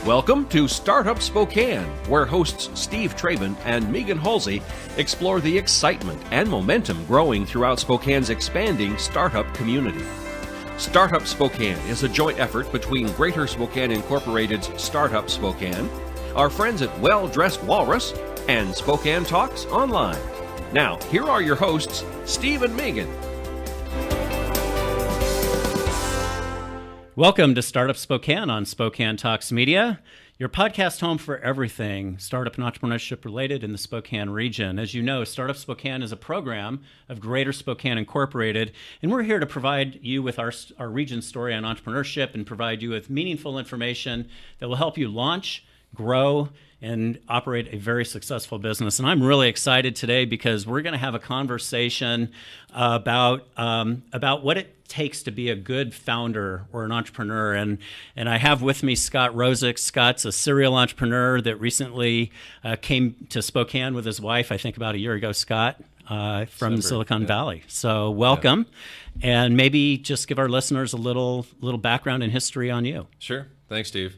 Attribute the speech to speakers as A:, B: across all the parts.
A: Welcome to Startup Spokane, where hosts Steve Traben and Megan Halsey explore the excitement and momentum growing throughout Spokane's expanding startup community. Startup Spokane is a joint effort between Greater Spokane Incorporated's Startup Spokane, our friends at Well Dressed Walrus, and Spokane Talks Online. Now, here are your hosts, Steve and Megan.
B: Welcome to Startup Spokane on Spokane Talks Media, your podcast home for everything startup and entrepreneurship related in the Spokane region. As you know, Startup Spokane is a program of Greater Spokane Incorporated, and we're here to provide you with our region story on entrepreneurship and provide you with meaningful information that will help you launch, grow, and operate a very successful business. And I'm really excited today because we're going to have a conversation about what it takes to be a good founder or an entrepreneur. And I have with me Scott Rozic. Scott's a serial entrepreneur that recently came to Spokane with his wife, I think about a year ago, Scott, from Silicon Valley. So welcome. Yeah. And maybe just give our listeners a little background and history on you.
C: Sure. Thanks, Steve.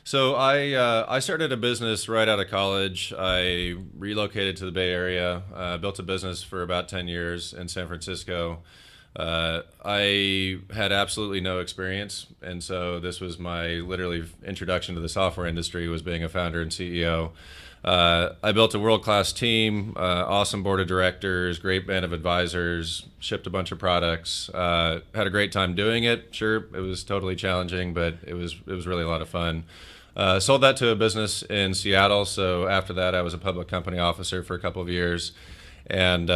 C: So I started a business right out of college. I relocated to the Bay Area, built a business for about 10 years in San Francisco. I had absolutely no experience, and so this was my literally introduction to the software industry, was being a founder and CEO. I built a world-class team, awesome board of directors, great band of advisors, shipped a bunch of products, had a great time doing it. Sure, it was totally challenging, but it was really a lot of fun. Sold that to a business in Seattle. So after that, I was a public company officer for a couple of years. And,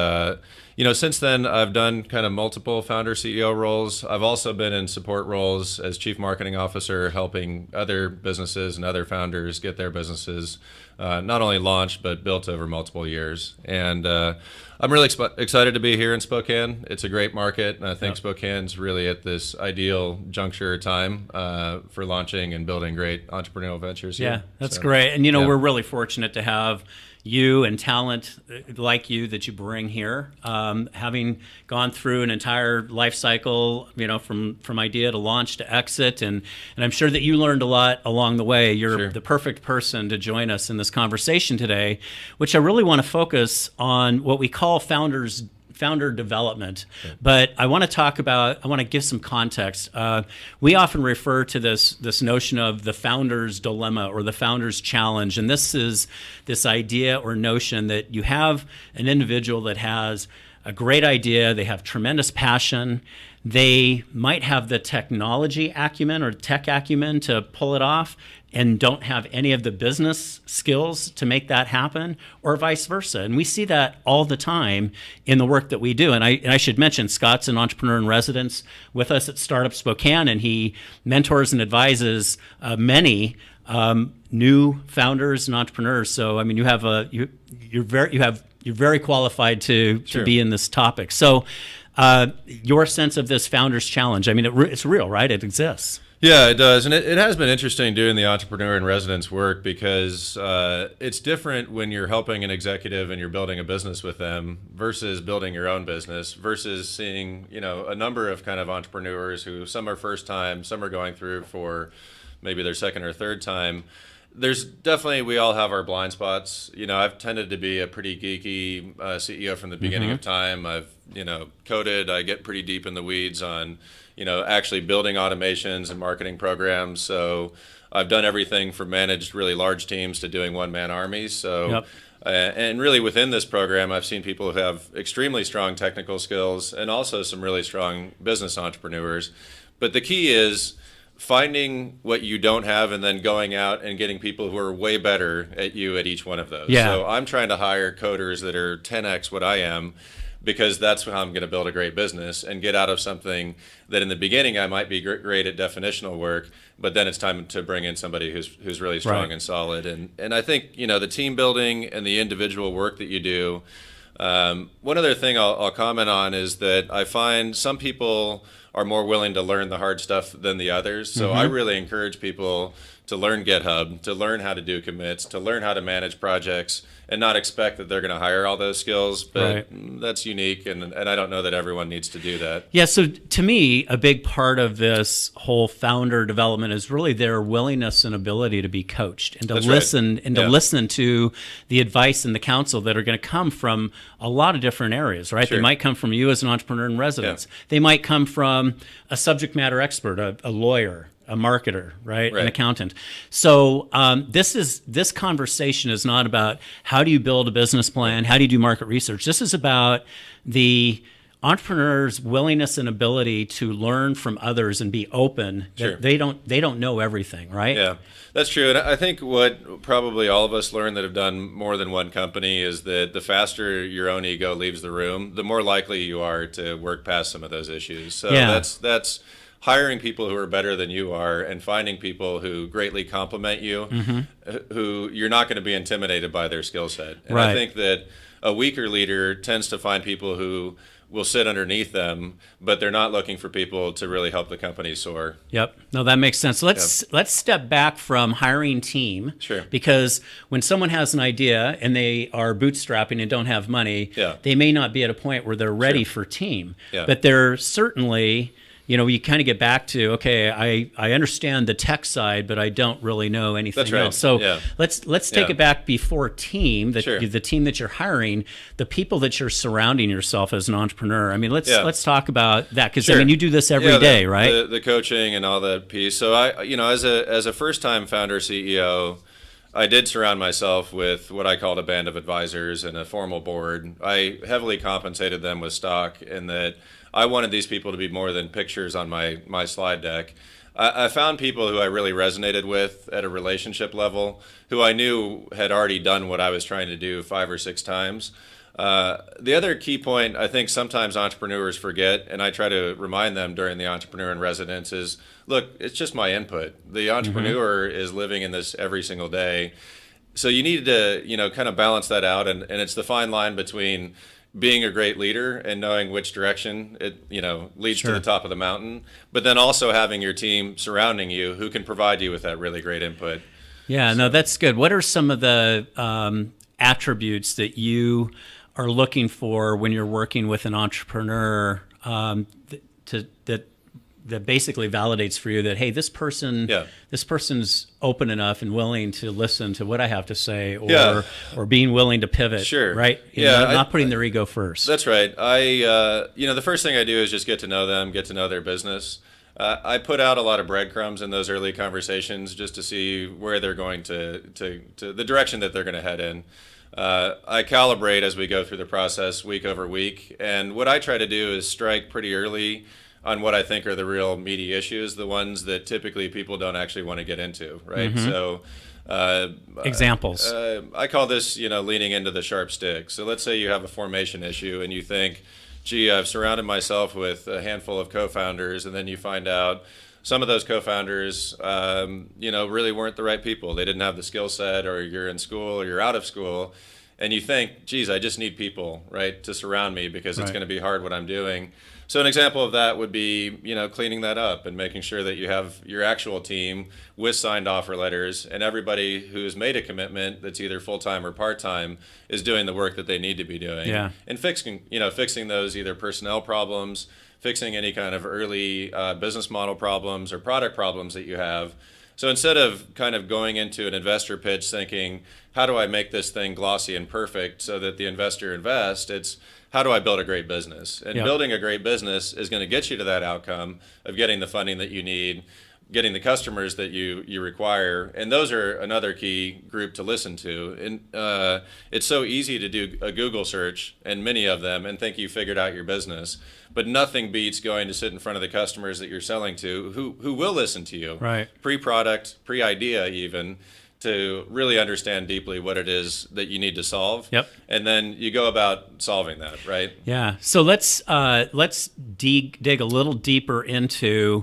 C: since then, I've done kind of multiple founder CEO roles. I've also been in support roles as chief marketing officer, helping other businesses and other founders get their businesses not only launched, but built over multiple years. And I'm really excited to be here in Spokane. It's a great market, and I think Spokane's really at this ideal juncture time for launching and building great entrepreneurial ventures here.
B: Yeah, that's great. And, we're really fortunate to have you and talent like you that you bring here, having gone through an entire life cycle, from idea to launch to exit, and I'm sure that you learned a lot along the way. You're the perfect person to join us in this conversation today, which I really want to focus on what we call founder development. But I want to give some context. We often refer to this notion of the founder's dilemma or the founder's challenge. And this is this idea or notion that you have an individual that has a great idea, they have tremendous passion, they might have the technology acumen or tech acumen to pull it off, and don't have any of the business skills to make that happen, or vice versa. And we see that all the time in the work that we do. And I should mention, Scott's an entrepreneur in residence with us at Startup Spokane, and he mentors and advises many new founders and entrepreneurs. So I mean, you're very qualified to be in this topic. So your sense of this founder's challenge, I mean, it's real, right? It exists.
C: Yeah, it does. And it has been interesting doing the entrepreneur in residence work because it's different when you're helping an executive and you're building a business with them versus building your own business versus seeing, a number of kind of entrepreneurs who some are first time, some are going through for maybe their second or third time. There's definitely, we all have our blind spots. I've tended to be a pretty geeky CEO from the beginning of time. I've, coded, I get pretty deep in the weeds on, actually building automations and marketing programs. So I've done everything from managed really large teams to doing one-man armies. So, and really within this program, I've seen people who have extremely strong technical skills and also some really strong business entrepreneurs. But the key is finding what you don't have and then going out and getting people who are way better at each one of those. Yeah. So I'm trying to hire coders that are 10x what I am, because that's how I'm going to build a great business and get out of something that in the beginning I might be great at definitional work, but then it's time to bring in somebody who's really strong and solid. And I think, the team building and the individual work that you do. One other thing I'll comment on is that I find some people are more willing to learn the hard stuff than the others. So I really encourage people to learn GitHub, to learn how to do commits, to learn how to manage projects, and not expect that they're going to hire all those skills. But that's unique, and I don't know that everyone needs to do that.
B: Yeah, so to me, a big part of this whole founder development is really their willingness and ability to be coached and to listen and to listen to the advice and the counsel that are going to come from a lot of different areas, right? They might come from you as an entrepreneur in residence. They might come from a subject matter expert, a lawyer, a marketer, right? An accountant. So this conversation is not about how do you build a business plan, how do you do market research. This is about the entrepreneur's willingness and ability to learn from others and be open. That they don't know everything, right?
C: Yeah, that's true. And I think what probably all of us learn that have done more than one company is that the faster your own ego leaves the room, the more likely you are to work past some of those issues. So that's hiring people who are better than you are and finding people who greatly complement you, who you're not going to be intimidated by their skill set. And I think that a weaker leader tends to find people who will sit underneath them, but they're not looking for people to really help the company soar.
B: Yep. No, that makes sense. Let's step back from hiring team. Because when someone has an idea and they are bootstrapping and don't have money, they may not be at a point where they're ready for team. But they're certainly, you kind of get back to, okay, I understand the tech side, but I don't really know anything else. So let's take it back before team, the team that you're hiring, the people that you're surrounding yourself as an entrepreneur. I mean, let's talk about that, because I mean, you do this every day, right?
C: The coaching and all that piece. So I, as a first-time founder CEO, I did surround myself with what I called a band of advisors and a formal board. I heavily compensated them with stock in that I wanted these people to be more than pictures on my slide deck. I found people who I really resonated with at a relationship level, who I knew had already done what I was trying to do 5 or 6 times. The other key point I think sometimes entrepreneurs forget, and I try to remind them during the Entrepreneur in Residence, is, look, it's just my input. The entrepreneur is living in this every single day. So you need to, kind of balance that out, and it's the fine line between being a great leader and knowing which direction it leads to the top of the mountain, but then also having your team surrounding you who can provide you with that really great input.
B: No, that's good. What are some of the attributes that you are looking for when you're working with an entrepreneur that basically validates for you that, hey, this person's open enough and willing to listen to what I have to say, or being willing to pivot, right? Not putting their ego first.
C: That's right. The first thing I do is just get to know them, get to know their business. I put out a lot of breadcrumbs in those early conversations just to see where they're going to the direction that they're going to head in. I calibrate as we go through the process week over week, and what I try to do is strike pretty early on what I think are the real meaty issues, the ones that typically people don't actually want to get into, right? So
B: examples.
C: I call this, leaning into the sharp stick. So let's say you have a formation issue and you think, gee, I've surrounded myself with a handful of co-founders, and then you find out some of those co-founders, really weren't the right people. They didn't have the skill set, or you're in school or you're out of school, and you think, geez, I just need people, right, to surround me because it's going to be hard what I'm doing. So an example of that would be, cleaning that up and making sure that you have your actual team with signed offer letters, and everybody who's made a commitment that's either full-time or part-time is doing the work that they need to be doing. And fixing those either personnel problems, fixing any kind of early business model problems or product problems that you have. So instead of kind of going into an investor pitch thinking, how do I make this thing glossy and perfect so that the investor invests, it's how do I build a great business? And building a great business is going to get you to that outcome of getting the funding that you need, getting the customers that you require. And those are another key group to listen to. And it's so easy to do a Google search, and many of them, and think you figured out your business. But nothing beats going to sit in front of the customers that you're selling to who will listen to you. Pre-product, pre-idea even, to really understand deeply what it is that you need to solve. And then you go about solving that, right?
B: So let's dig a little deeper into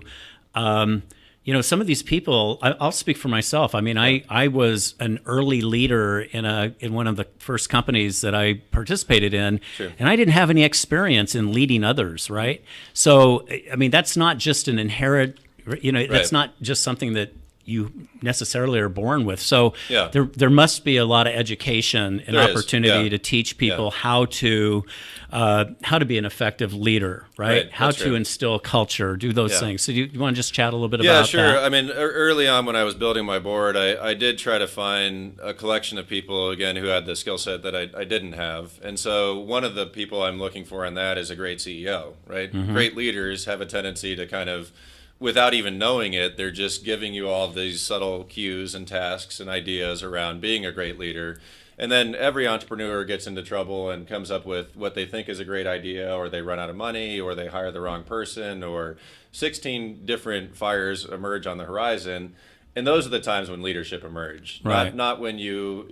B: some of these people, I'll speak for myself. I mean, I was an early leader in one of the first companies that I participated in,
C: Sure.
B: and I didn't have any experience in leading others, right? So, I mean, that's not just an inherent, that's not just something that you necessarily are born with. So
C: Yeah.
B: there must be a lot of education and
C: There is,
B: opportunity
C: yeah.
B: to teach people
C: Yeah.
B: how to be an effective leader, right?
C: Right,
B: How
C: that's
B: to
C: right.
B: instill culture, do those
C: Yeah.
B: things. So you want to just chat a little bit
C: Yeah,
B: about
C: sure.
B: that?
C: I mean, early on when I was building my board, I did try to find a collection of people, again, who had the skill set that I didn't have. And so one of the people I'm looking for on that is a great CEO, right?
B: Mm-hmm.
C: Great leaders have a tendency to kind of, without even knowing it, they're just giving you all of these subtle cues and tasks and ideas around being a great leader. And then every entrepreneur gets into trouble and comes up with what they think is a great idea, or they run out of money, or they hire the wrong person, or 16 different fires emerge on the horizon. And those are the times when leadership emerge.
B: Right.
C: Not when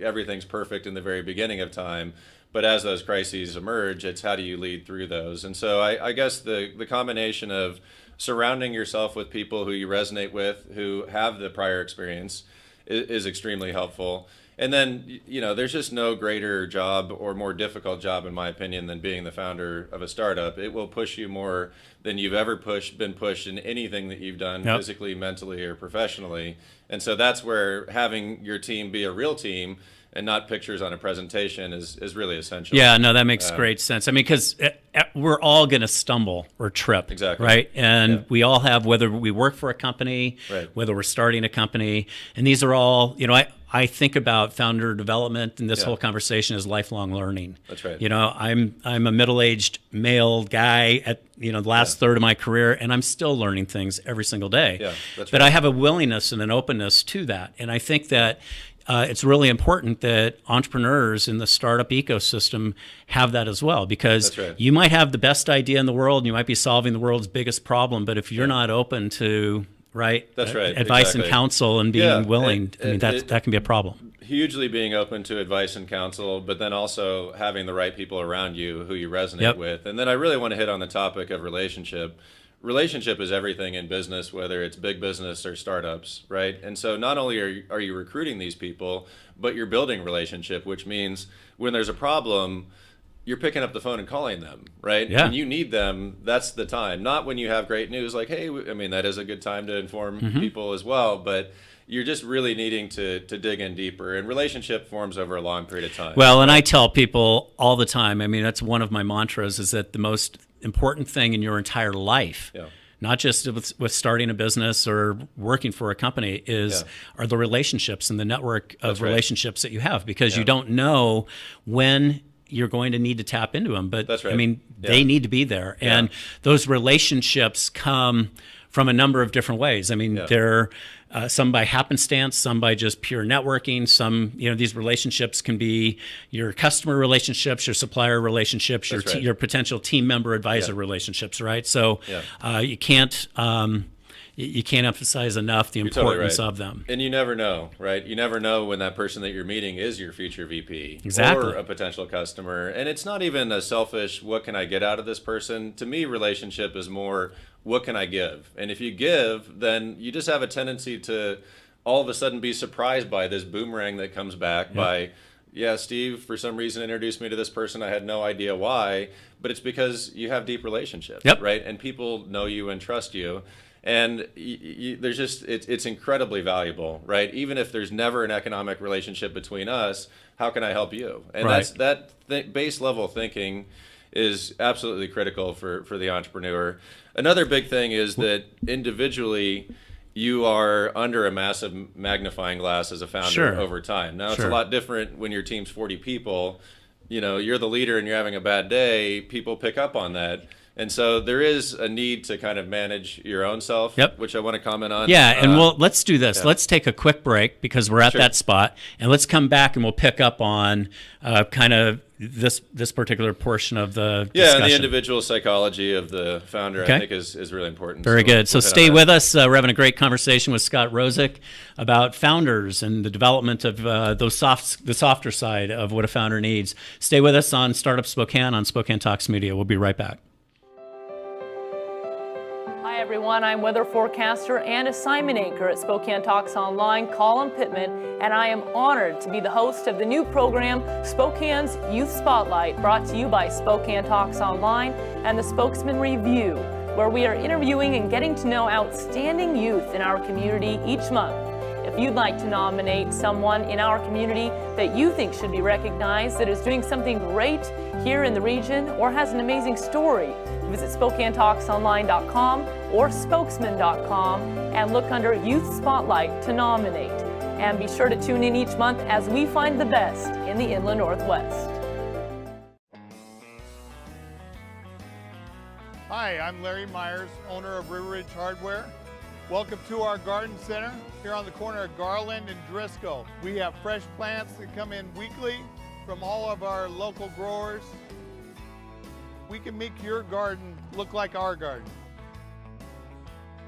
C: everything's perfect in the very beginning of time, but as those crises emerge, it's how do you lead through those. And so I guess the combination of surrounding yourself with people who you resonate with, who have the prior experience, is extremely helpful. And then, there's just no greater job or more difficult job, in my opinion, than being the founder of a startup. It will push you more than you've ever been pushed in anything that you've done,
B: Yep.
C: physically, mentally, or professionally. And so that's where having your team be a real team and not pictures on a presentation is really essential.
B: Yeah, no, that makes great sense. I mean, because we're all going to stumble or trip,
C: Exactly.
B: right? And
C: Yeah.
B: we all have, whether we work for a company,
C: Right.
B: whether we're starting a company, and these are all, I think about founder development and this
C: Yeah.
B: whole conversation as lifelong learning.
C: That's right.
B: I'm a middle-aged male guy at the last third of my career, and I'm still learning things every single day.
C: Yeah, that's
B: But
C: right.
B: I have a willingness and an openness to that, and I think that it's really important that entrepreneurs in the startup ecosystem have that as well, because
C: That's right.
B: you might have the best idea in the world, and you might be solving the world's biggest problem, but if you're not open to
C: That's right,
B: advice
C: exactly.
B: and counsel and being
C: Yeah,
B: willing, that can be a problem.
C: Hugely being open to advice and counsel, but then also having the right people around you who you resonate
B: Yep.
C: with. And then I really want to hit on the topic of relationship. Relationship is everything in business, whether it's big business or startups, right? And so not only are you recruiting these people, but you're building relationship, which means when there's a problem, you're picking up the phone and calling them, right?
B: Yeah.
C: When you need them, that's the time. Not when you have great news, like, hey, I mean, that is a good time to inform people as well, but you're just really needing to dig in deeper. And relationship forms over a long period of time.
B: Well, and I tell people all the time, I mean, that's one of my mantras, is that the most important thing in your entire life,
C: Yeah.
B: not just with starting a business or working for a company, are the relationships and the network of
C: That's right.
B: relationships that you have, because you
C: Yeah.
B: don't know when you're going to need to tap into them. But
C: That's right.
B: I mean,
C: Yeah.
B: they need to be there.
C: Yeah.
B: And those relationships come from a number of different ways. I mean,
C: Yeah.
B: they're some by happenstance, some by just pure networking. Some, these relationships can be your customer relationships, your supplier relationships,
C: That's right.
B: your potential team member advisor
C: Yeah.
B: relationships, right? So
C: Yeah.
B: you can't emphasize enough the
C: You're totally
B: importance
C: right.
B: of them.
C: And you never know, right? You never know when that person that you're meeting is your future VP
B: Exactly.
C: or a potential customer. And it's not even a selfish, what can I get out of this person? To me, relationship is more, what can I give? And if you give, then you just have a tendency to all of a sudden be surprised by this boomerang that comes back by, yeah, Steve, for some reason, introduced me to this person. I had no idea why, but it's because you have deep relationships,
B: Yep.
C: right? And people know you and trust you. And there's just, it's incredibly valuable, right? Even if there's never an economic relationship between us, how can I help you? And
B: Right.
C: that base level thinking is absolutely critical for the entrepreneur. Another big thing is that individually, you are under a massive magnifying glass as a founder
B: Sure.
C: over time. Now, it's
B: Sure.
C: a lot different when your team's 40 people. You're the leader and you're having a bad day, people pick up on that. And so there is a need to kind of manage your own self,
B: Yep.
C: which I want to comment on.
B: Yeah, and let's do this.
C: yeah.
B: Let's take a quick break, because we're at
C: Sure.
B: that spot, and let's come back and we'll pick up on kind of this particular portion of the
C: Yeah,
B: discussion.
C: and the individual psychology of the founder,
B: Okay.
C: I think, is really important.
B: Very good. So
C: we'll hit on
B: stay
C: that.
B: with us. We're having a great conversation with Scott Rozic about founders and the development of the softer side of what a founder needs. Stay with us on Startup Spokane on Spokane Talks Media. We'll be right back.
D: Hi everyone, I'm weather forecaster and assignment anchor at Spokane Talks Online, Colin Pittman, and I am honored to be the host of the new program, Spokane's Youth Spotlight, brought to you by Spokane Talks Online and the Spokesman Review, where we are interviewing and getting to know outstanding youth in our community each month. If you'd like to nominate someone in our community that you think should be recognized, that is doing something great here in the region or has an amazing story, visit SpokaneTalksOnline.com or Spokesman.com and look under Youth Spotlight to nominate. And be sure to tune in each month as we find the best in the Inland Northwest.
E: Hi, I'm Larry Myers, owner of River Ridge Hardware. Welcome to our garden center here on the corner of Garland and Driscoll. We have fresh plants that come in weekly from all of our local growers. We can make your garden look like our garden.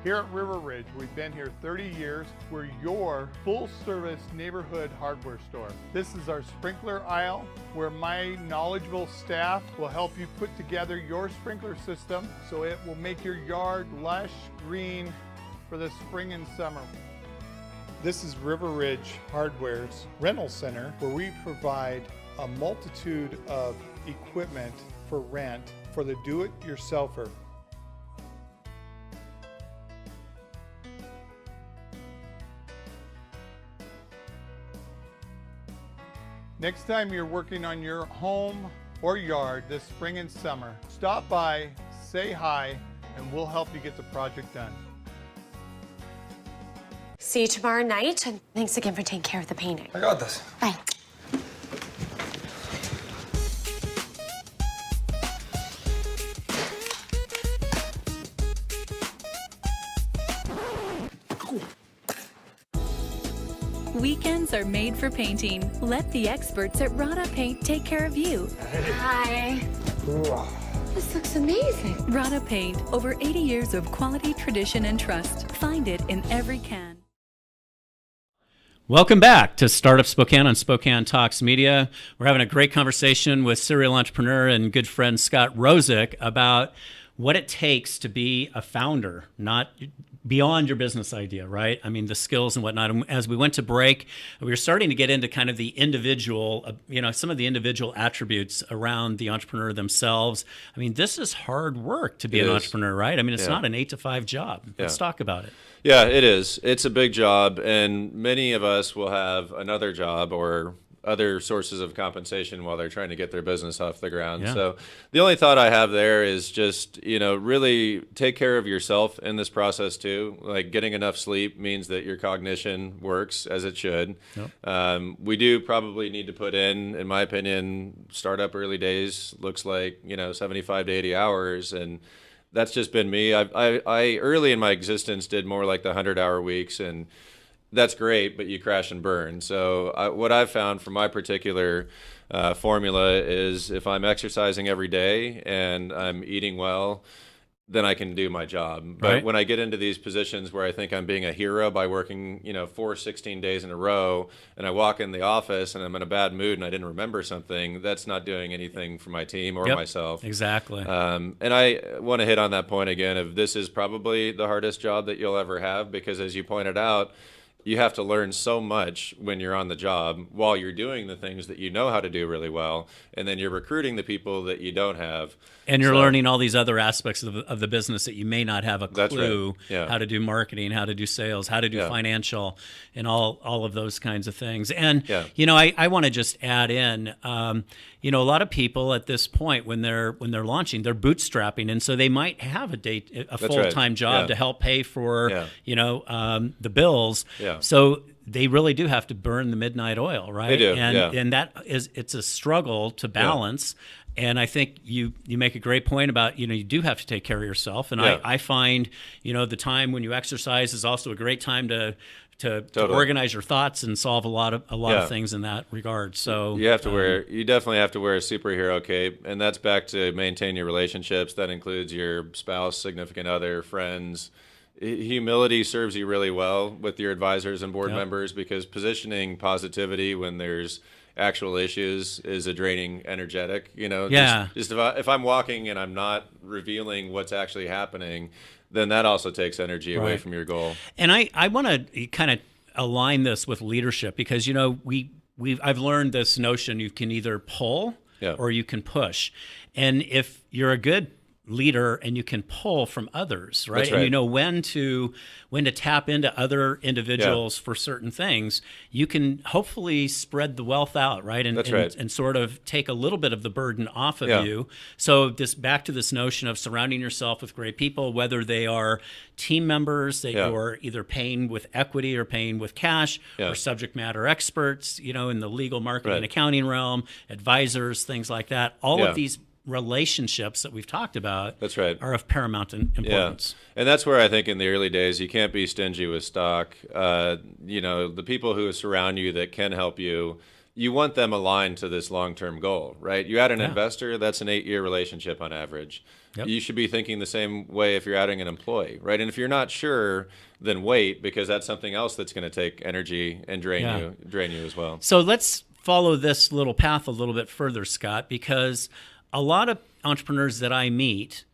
E: Here at River Ridge, we've been here 30 years. We're your full-service neighborhood hardware store. This is our sprinkler aisle where my knowledgeable staff will help you put together your sprinkler system so it will make your yard lush, green, for the spring and summer. This is River Ridge Hardware's rental center, where we provide a multitude of equipment for rent for the do-it-yourselfer. Next time you're working on your home or yard this spring and summer, stop by, say hi, and we'll help you get the project done.
F: See you tomorrow night, and thanks again for taking care of the painting.
G: I got this.
F: Bye.
H: Weekends are made for painting. Let the experts at Rada Paint take care of you.
F: Hi. This looks amazing.
H: Rada Paint, over 80 years of quality, tradition, and trust. Find it in every can.
B: Welcome back to Startup Spokane on Spokane Talks Media. We're having a great conversation with serial entrepreneur and good friend Scott Rozic about what it takes to be a founder, not beyond your business idea, right? I mean, the skills and whatnot. And as we went to break, we were starting to get into kind of the individual, some of the individual attributes around the entrepreneur themselves. I mean, this is hard work to be an entrepreneur, right? I mean, it's not an 8-to-5 job. Let's talk about it.
C: Yeah, it is. It's a big job, and many of us will have another job or other sources of compensation while they're trying to get their business off the ground.
B: Yeah.
C: So the only thought I have there is just, really take care of yourself in this process too. Like getting enough sleep means that your cognition works as it should. Yep. We do probably need to put in my opinion, startup early days looks like, 75 to 80 hours. And that's just been me. I early in my existence did more like the 100-hour weeks, and that's great, but you crash and burn. So what I've found from my particular formula is if I'm exercising every day and I'm eating well, then I can do my job. But when I get into these positions where I think I'm being a hero by working, 16 days in a row, and I walk in the office and I'm in a bad mood and I didn't remember something, that's not doing anything for my team or myself.
B: Exactly.
C: And I want to hit on that point again of this is probably the hardest job that you'll ever have, because as you pointed out, you have to learn so much when you're on the job while you're doing the things that you know how to do really well, and then you're recruiting the people that you don't have.
B: And you're learning all these other aspects of the business that you may not have a clue how to do marketing, how to do sales, how to do financial, and all of those kinds of things. And, I want to just add in, a lot of people at this point when they're launching, they're bootstrapping. And so they might have a full-time job to help pay for, the bills. Yeah. So they really do have to burn the midnight oil, right?
C: They do,
B: and that it's a struggle to balance. Yeah. And I think you make a great point about, you do have to take care of yourself. And I find, the time when you exercise is also a great time to organize your thoughts and solve a lot of things in that regard. So
C: you definitely have to wear a superhero cape, and that's back to maintain your relationships. That includes your spouse, significant other, friends. Humility serves you really well with your advisors and board members, because positioning positivity when there's actual issues is a draining energetic.
B: Yeah.
C: Just if I'm walking and I'm not revealing what's actually happening, then that also takes energy away from your goal.
B: And I want to kind of align this with leadership because, I've learned this notion you can either pull or you can push. And if you're a good leader and you can pull from others, right?
C: That's right.
B: And you know when to tap into other individuals for certain things, you can hopefully spread the wealth out, right? And,
C: That's right.
B: And sort of take a little bit of the burden off of you. So back to this notion of surrounding yourself with great people, whether they are team members that you're either paying with equity or paying with cash, or subject matter experts, in the legal, marketing, and accounting realm, advisors, things like that. All of these relationships that we've talked about are of paramount importance.
C: And that's where I think in the early days you can't be stingy with stock. The people who surround you that can help you, you want them aligned to this long-term goal, right? You add an investor, that's an 8-year relationship on average. You should be thinking the same way if you're adding an employee, right? And if you're not sure, then wait, because that's something else that's going to take energy and drain you as well.
B: So let's follow this little path a little bit further, Scott, because a lot of entrepreneurs that I meet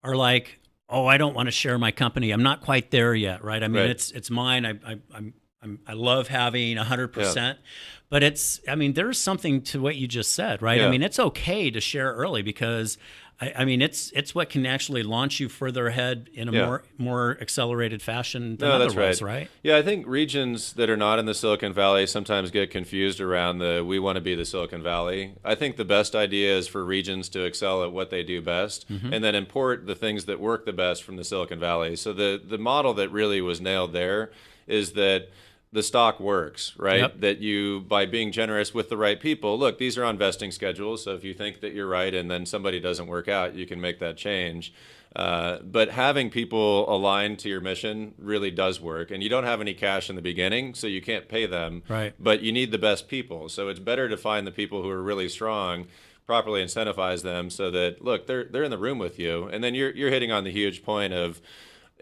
B: are like, "Oh, I don't want to share my company. I'm not quite there yet, right? I mean, it's mine. I love having 100%." But there's something to what you just said, right? I mean, it's okay to share early because it's what can actually launch you further ahead in a more accelerated fashion than otherwise, right?
C: Yeah, I think regions that are not in the Silicon Valley sometimes get confused around we want to be the Silicon Valley. I think the best idea is for regions to excel at what they do best and then import the things that work the best from the Silicon Valley. So the model that really was nailed there is that the stock works, right? That you, by being generous with the right people, look, these are on vesting schedules. So if you think that you're right and then somebody doesn't work out, you can make that change. But having people aligned to your mission really does work. And you don't have any cash in the beginning, so you can't pay them.
B: Right.
C: But you need the best people. So it's better to find the people who are really strong, properly incentivize them so that, look, they're in the room with you. And then you're hitting on the huge point of,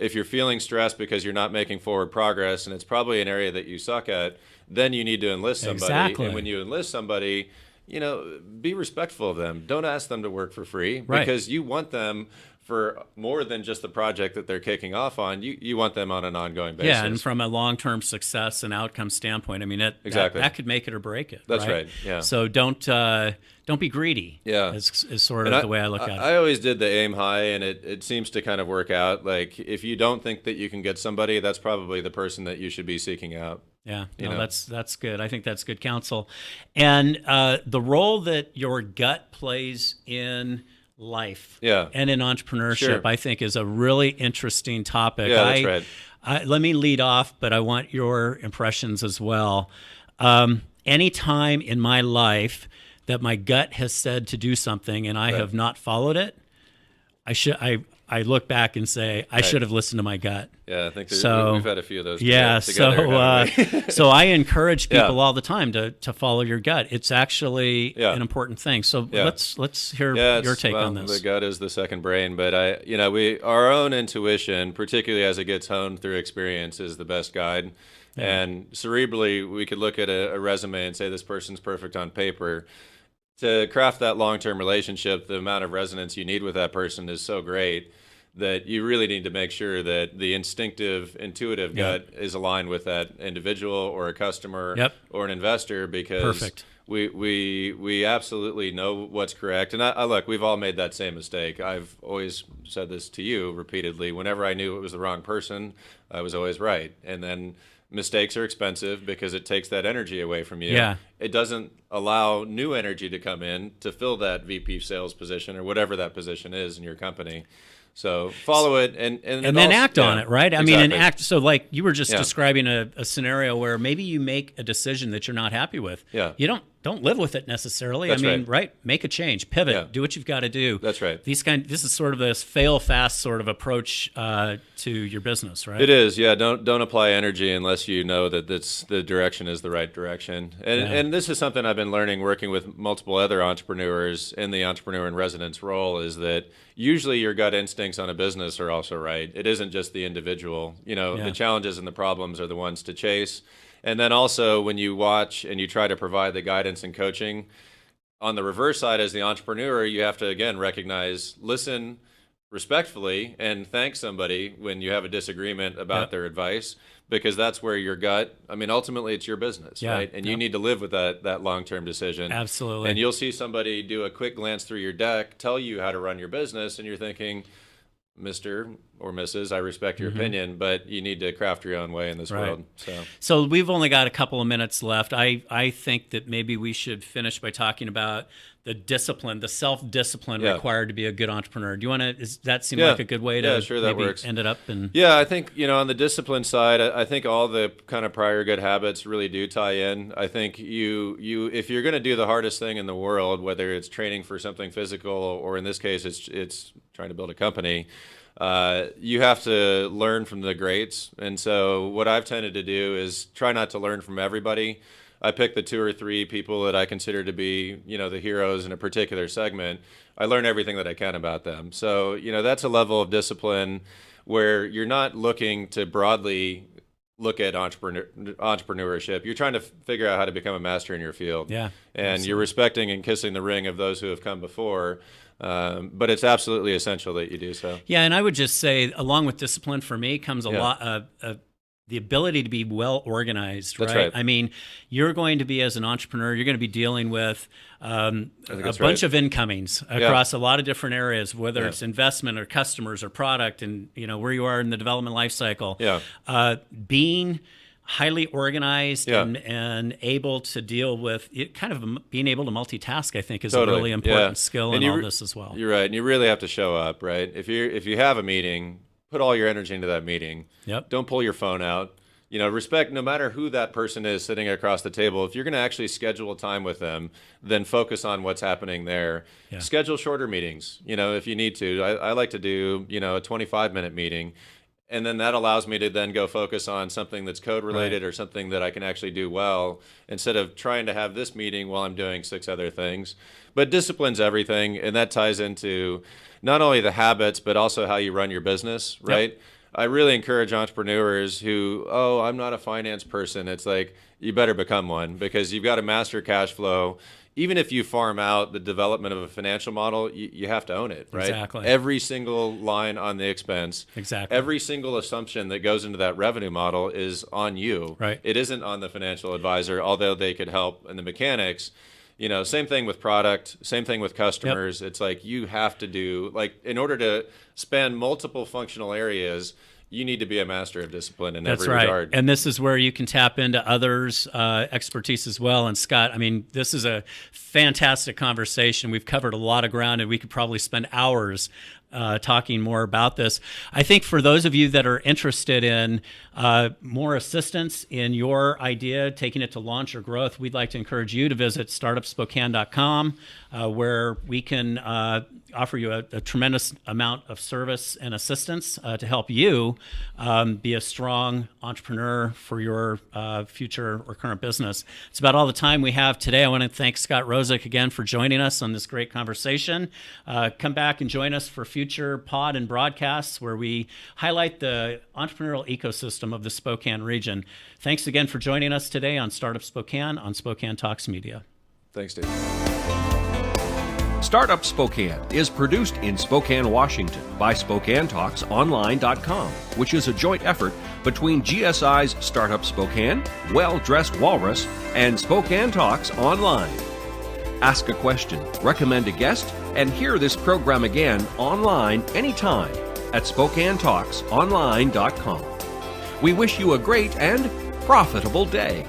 C: if you're feeling stressed because you're not making forward progress and it's probably an area that you suck at, then you need to enlist somebody.
B: Exactly.
C: And when you enlist somebody, be respectful of them. Don't ask them to work for free because you want them for more than just the project that they're kicking off on. You want them on an ongoing basis.
B: Yeah, and from a long-term success and outcome standpoint, I mean, that could make it or break it.
C: That's right. Yeah.
B: So don't be greedy.
C: Yeah,
B: is sort of the way I look at it.
C: I always did the aim high, and it seems to kind of work out. Like if you don't think that you can get somebody, that's probably the person that you should be seeking out.
B: Yeah, that's good. I think that's good counsel. And the role that your gut plays in life and in entrepreneurship, I think, is a really interesting topic.
C: Yeah, that's right.
B: Let me lead off, but I want your impressions as well. Any time in my life that my gut has said to do something and I have not followed it, I look back and say, I should have listened to my gut.
C: Yeah, I think we've had a few of those together.
B: So I encourage people all the time to follow your gut. It's actually an important thing. So let's hear your take on this.
C: The gut is the second brain, but our own intuition, particularly as it gets honed through experience, is the best guide. Yeah. And cerebrally, we could look at a resume and say this person's perfect on paper. To craft that long-term relationship, the amount of resonance you need with that person is so great that you really need to make sure that the intuitive gut is aligned with that individual or a customer or an investor, because we absolutely know what's correct. And I look, we've all made that same mistake. I've always said this to you repeatedly. Whenever I knew it was the wrong person, I was always right. And then mistakes are expensive because it takes that energy away from you.
B: Yeah.
C: It doesn't allow new energy to come in to fill that VP sales position or whatever that position is in your company. So follow it and
B: then act on it, right? I mean, act. So like you were just describing a scenario where maybe you make a decision that you're not happy with.
C: Yeah.
B: You don't live with it necessarily.
C: That's
B: right. Make a change, pivot, do what you've got to do.
C: That's right.
B: This is sort of this fail fast sort of approach to your business, right?
C: It is. Yeah. Don't apply energy unless you know that the direction is the right direction. And this is something I've been learning working with multiple other entrepreneurs in the entrepreneur in residence role, is that usually your gut instincts on a business are also right. It isn't just the individual. The challenges and the problems are the ones to chase. And then also when you watch and you try to provide the guidance and coaching, on the reverse side, as the entrepreneur, you have to, again, recognize, listen respectfully, and thank somebody when you have a disagreement about their advice, because that's where your gut, I mean, ultimately it's your business, right? And you need to live with that long-term decision.
B: Absolutely.
C: And you'll see somebody do a quick glance through your deck, tell you how to run your business, and you're thinking, Mr. or Mrs., I respect your opinion, but you need to craft your own way in this world.
B: So we've only got a couple of minutes left. I think that maybe we should finish by talking about the discipline, the self-discipline required to be a good entrepreneur. Do you want to, does that seem like a good way to
C: sure, that works.
B: End it up? And
C: I think, on the discipline side, I think all the kind of prior good habits really do tie in. I think you if you're going to do the hardest thing in the world, whether it's training for something physical or in this case it's trying to build a company, you have to learn from the greats. And so what I've tended to do is try not to learn from everybody. I pick the 2 or 3 people that I consider to be, the heroes in a particular segment. I learn everything that I can about them. So, that's a level of discipline where you're not looking to broadly look at entrepreneurship. You're trying to figure out how to become a master in your field.
B: Yeah.
C: And
B: absolutely.
C: You're respecting and kissing the ring of those who have come before. But it's absolutely essential that you do so.
B: Yeah, and I would just say, along with discipline, for me, comes a lot of the ability to be well organized.
C: That's right.
B: I mean, you're going to be, as an entrepreneur, you're going to be dealing with a bunch of incomings across a lot of different areas, whether it's investment or customers or product, and where you are in the development life cycle. Being highly organized and able to deal with it, kind of being able to multitask, I think, is a really important skill in all this as well.
C: You're right, and you really have to show up, right? If you have a meeting, put all your energy into that meeting. Don't pull your phone out. Respect no matter who that person is sitting across the table. If you're going to actually schedule a time with them, then focus on what's happening there. Schedule shorter meetings, if you need to. I like to do, a 25-minute meeting. And then that allows me to then go focus on something that's code related or something that I can actually do well, instead of trying to have this meeting while I'm doing 6 other things. But discipline's everything, and that ties into not only the habits, but also how you run your business, right? I really encourage entrepreneurs who, I'm not a finance person. It's like, you better become one, because you've got to master cash flow. Even if you farm out the development of a financial model, you have to own it, right?
B: Exactly.
C: Every single line on the expense, every single assumption that goes into that revenue model is on you.
B: Right.
C: It isn't on the financial advisor, although they could help in the mechanics. Same thing with product, same thing with customers. It's like you have to do, in order to span multiple functional areas, you need to be a master of discipline in every regard.
B: And this is where you can tap into others' expertise as well. And Scott, I mean, this is a fantastic conversation. We've covered a lot of ground, and we could probably spend hours talking more about this. I think for those of you that are interested in more assistance in your idea, taking it to launch or growth, we'd like to encourage you to visit startupspokane.com, where we can offer you a tremendous amount of service and assistance to help you be a strong entrepreneur for your future or current business. It's about all the time we have today. I want to thank Scott Rozic again for joining us on this great conversation. Come back and join us for future pod and broadcasts where we highlight the entrepreneurial ecosystem of the Spokane region. Thanks again for joining us today on Startup Spokane on Spokane Talks Media.
C: Thanks, Dave.
A: Startup Spokane is produced in Spokane, Washington by SpokaneTalksOnline.com, which is a joint effort between GSI's Startup Spokane, Well Dressed Walrus, and Spokane Talks Online. Ask a question, recommend a guest, and hear this program again online anytime at SpokaneTalksOnline.com. We wish you a great and profitable day.